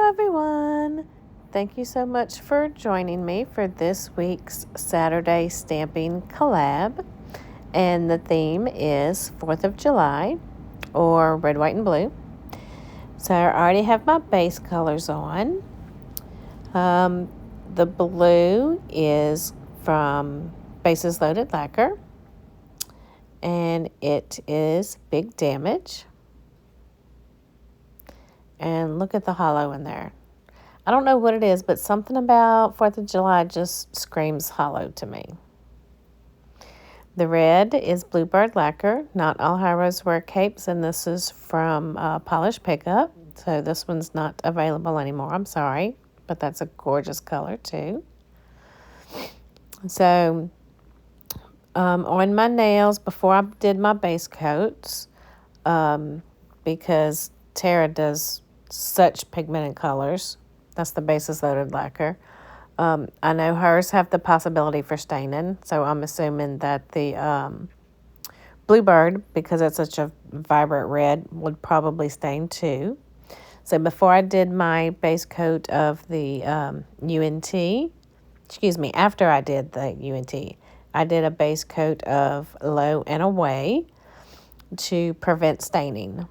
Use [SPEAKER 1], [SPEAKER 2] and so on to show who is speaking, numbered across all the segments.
[SPEAKER 1] Hello everyone! Thank you so much for joining me for this week's Saturday Stamping Collab. And the theme is 4th of July, or red, white, and blue. So I already have my base colors on. The blue is from Bases Loaded Lacquer, and it is Big Damage. And look at the hollow in there. I don't know what it is, but something about 4th of July just screams hollow to me. The red is Bluebird Lacquer. Not all Hyros wear capes, and this is from Polish Pickup. So this one's not available anymore. I'm sorry, but that's a gorgeous color too. So on my nails, before I did my base coats, because Tara does such pigmented colors, that's the Bases Loaded Lacquer. I know hers have the possibility for staining, so I'm assuming that the Bluebird, because it's such a vibrant red, would probably stain too. So before I did my base coat of the after I did the UNT, I did a base coat of Low and Away to prevent staining.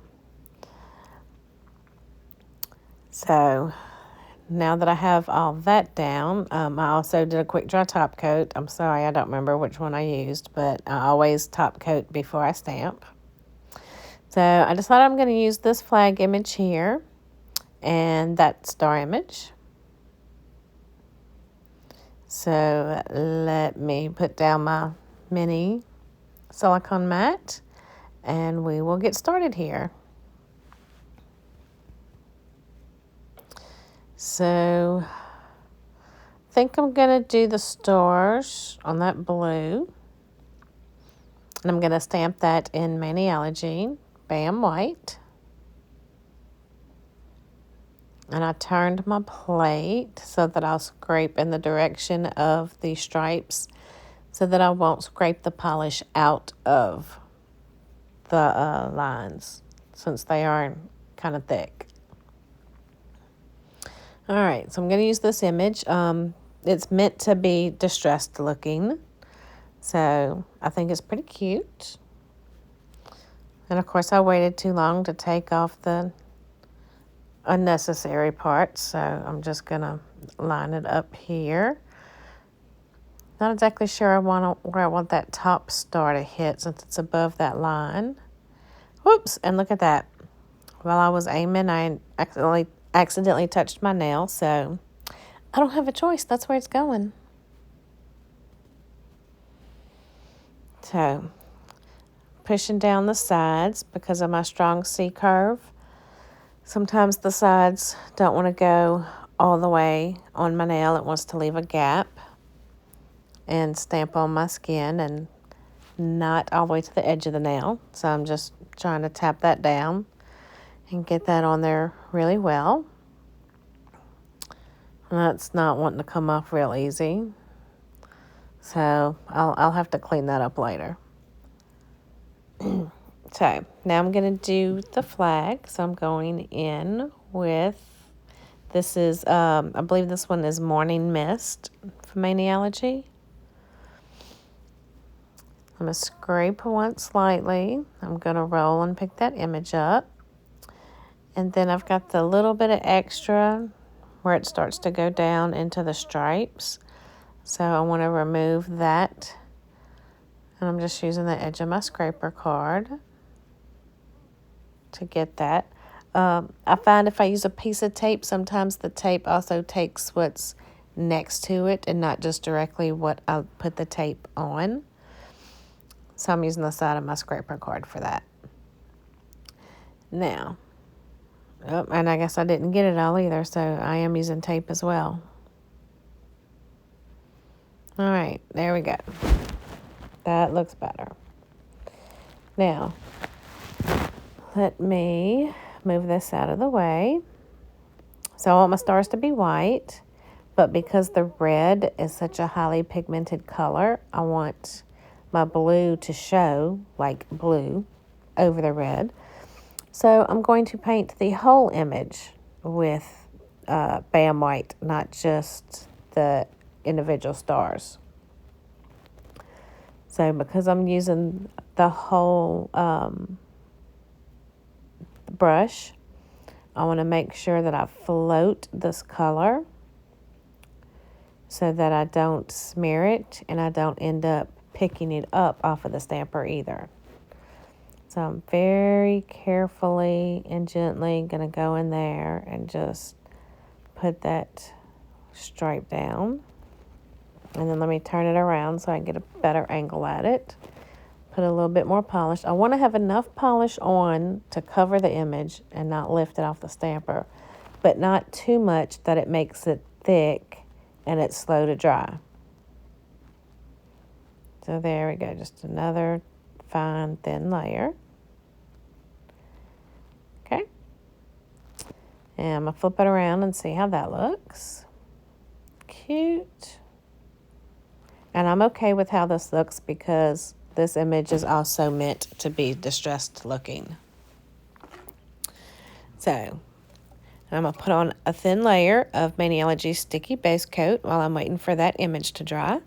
[SPEAKER 1] So now that I have all that down, I also did a quick dry top coat. I'm sorry, I don't remember which one I used, but I always top coat before I stamp. So I decided I'm going to use this flag image here and that star image. So let me put down my mini silicone mat and we will get started here. So I think I'm going to do the stars on that blue. And I'm going to stamp that in Maniology, Bam White. And I turned my plate so that I'll scrape in the direction of the stripes so that I won't scrape the polish out of the lines since they are kind of thick. All right, so I'm going to use this image. It's meant to be distressed looking, so I think it's pretty cute. And of course, I waited too long to take off the unnecessary parts, so I'm just going to line it up here. Not exactly sure where I want that top star to hit since it's above that line. Whoops, and look at that. While I was aiming, I accidentally touched my nail, so I don't have a choice. That's where it's going. So, pushing down the sides because of my strong C curve. Sometimes the sides don't want to go all the way on my nail. It wants to leave a gap and stamp on my skin and not all the way to the edge of the nail. So I'm just trying to tap that down and get that on there really well. And that's not wanting to come off real easy. So I'll have to clean that up later. So now I'm going to do the flag. So I'm going in with, this is, I believe this one is Morning Mist for Maniology. I'm going to scrape once lightly. I'm going to roll and pick that image up. And then I've got the little bit of extra where it starts to go down into the stripes. So I want to remove that. And I'm just using the edge of my scraper card to get that. I find if I use a piece of tape, sometimes the tape also takes what's next to it and not just directly what I put the tape on. So I'm using the side of my scraper card for that. Now, and I guess I didn't get it all either, so I am using tape as well. All right, there we go. That looks better. Now, let me move this out of the way. So I want my stars to be white, but because the red is such a highly pigmented color, I want my blue to show like blue over the red. So I'm going to paint the whole image with bam white, not just the individual stars. So because I'm using the whole brush, I want to make sure that I float this color so that I don't smear it and I don't end up picking it up off of the stamper either. So I'm very carefully and gently going to go in there and just put that stripe down. And then let me turn it around so I can get a better angle at it. Put a little bit more polish. I want to have enough polish on to cover the image and not lift it off the stamper, but not too much that it makes it thick and it's slow to dry. So there we go, just another fine thin layer. Okay. And I'm going to flip it around and see how that looks. Cute. And I'm okay with how this looks because this image is also meant to be distressed looking. So I'm going to put on a thin layer of Maniology Sticky Base Coat while I'm waiting for that image to dry.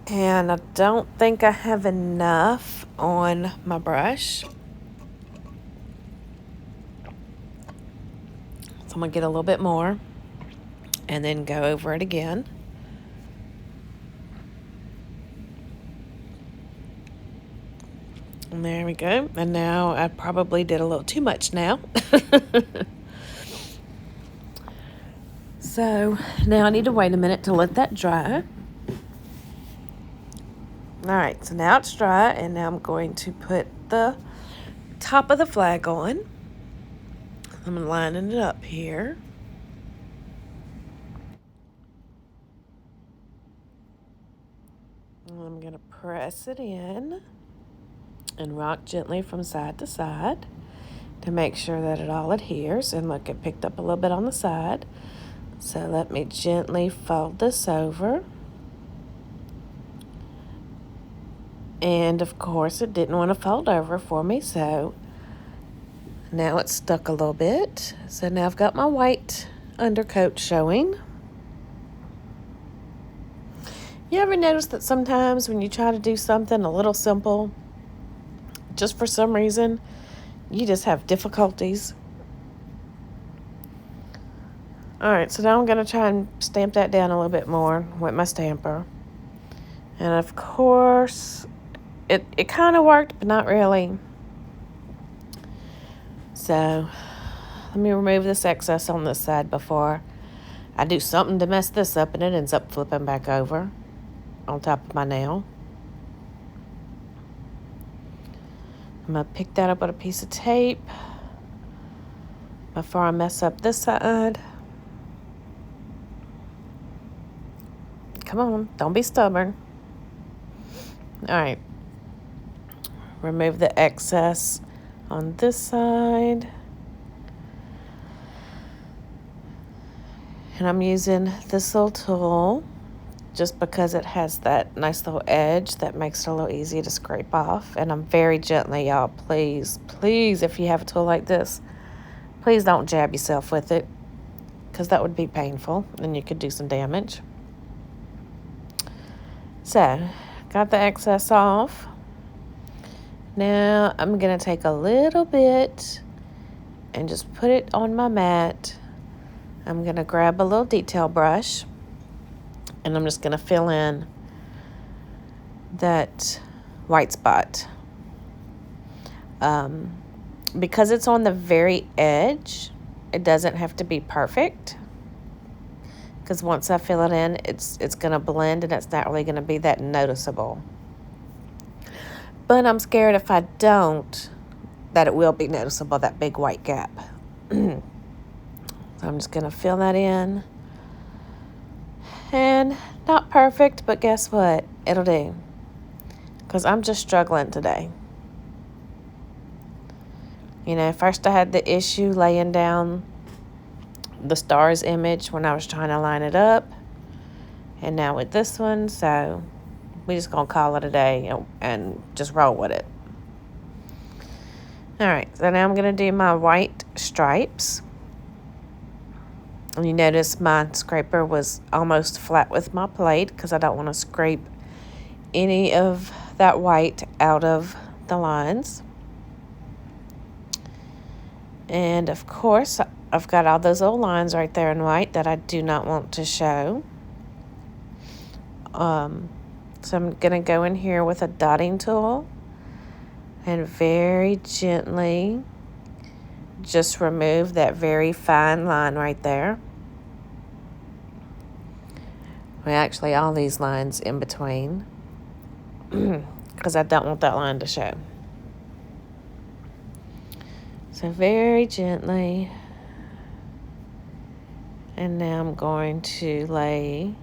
[SPEAKER 1] And I don't think I have enough on my brush. So I'm going to get a little bit more and then go over it again. And there we go. And now I probably did a little too much now. So now I need to wait a minute to let that dry. All right, so now it's dry, and now I'm going to put the top of the flag on. I'm lining it up here. And I'm going to press it in and rock gently from side to side to make sure that it all adheres. And look, it picked up a little bit on the side. So let me gently fold this over. And of course it didn't want to fold over for me, so now it's stuck a little bit. So now I've got my white undercoat showing. You ever notice that sometimes when you try to do something a little simple, just for some reason, you just have difficulties? All right, so now I'm going to try and stamp that down a little bit more with my stamper. And of course, it kind of worked, but not really. So let me remove this excess on this side before I do something to mess this up and it ends up flipping back over on top of my nail. I'm going to pick that up with a piece of tape before I mess up this side. Come on, don't be stubborn. All right. Remove the excess on this side. And I'm using this little tool just because it has that nice little edge that makes it a little easy to scrape off. And I'm very gently, y'all. Please, please, if you have a tool like this, please don't jab yourself with it, because that would be painful and you could do some damage. So, got the excess off. Now I'm going to take a little bit and just put it on my mat. I'm going to grab a little detail brush and I'm just going to fill in that white spot. Because it's on the very edge, it doesn't have to be perfect. Because once I fill it in, it's going to blend and it's not really going to be that noticeable. But I'm scared if I don't, that it will be noticeable, that big white gap. So I'm just going to fill that in. And not perfect, but guess what? It'll do. Because I'm just struggling today. You know, first I had the issue laying down the stars image when I was trying to line it up. And now with this one, so we're just going to call it a day and just roll with it. All right, so now I'm going to do my white stripes. And you notice my scraper was almost flat with my plate because I don't want to scrape any of that white out of the lines. And of course, I've got all those old lines right there in white that I do not want to show. So I'm going to go in here with a dotting tool and very gently just remove that very fine line right there. Well, actually, all these lines in between because I don't want that line to show. So very gently. And now I'm going to lay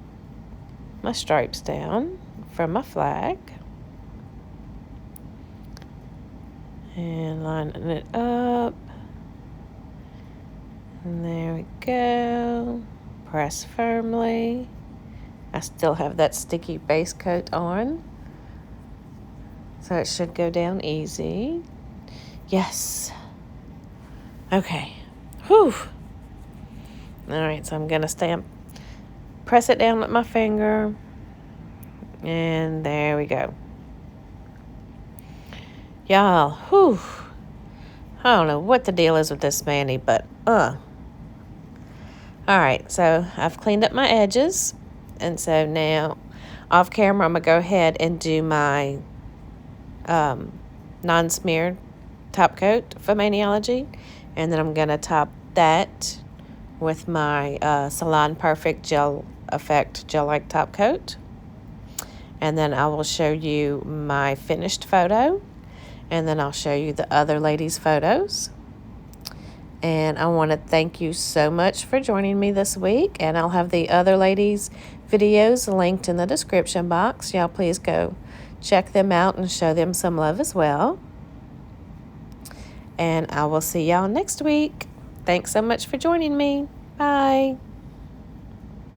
[SPEAKER 1] my stripes down from my flag. And lining it up. And there we go. Press firmly. I still have that sticky base coat on. So it should go down easy. Yes. Okay. Whew. All right, so I'm going to press it down with my finger. And there we go. Y'all, whew. I don't know what the deal is with this Mandy, but All right, so I've cleaned up my edges. And so now, off camera, I'm going to go ahead and do my non-smeared top coat for Maniology. And then I'm going to top that with my Salon Perfect Gel Effect Gel-like top coat. And then I will show you my finished photo. And then I'll show you the other ladies' photos. And I want to thank you so much for joining me this week. And I'll have the other ladies' videos linked in the description box. Y'all please go check them out and show them some love as well. And I will see y'all next week. Thanks so much for joining me. Bye.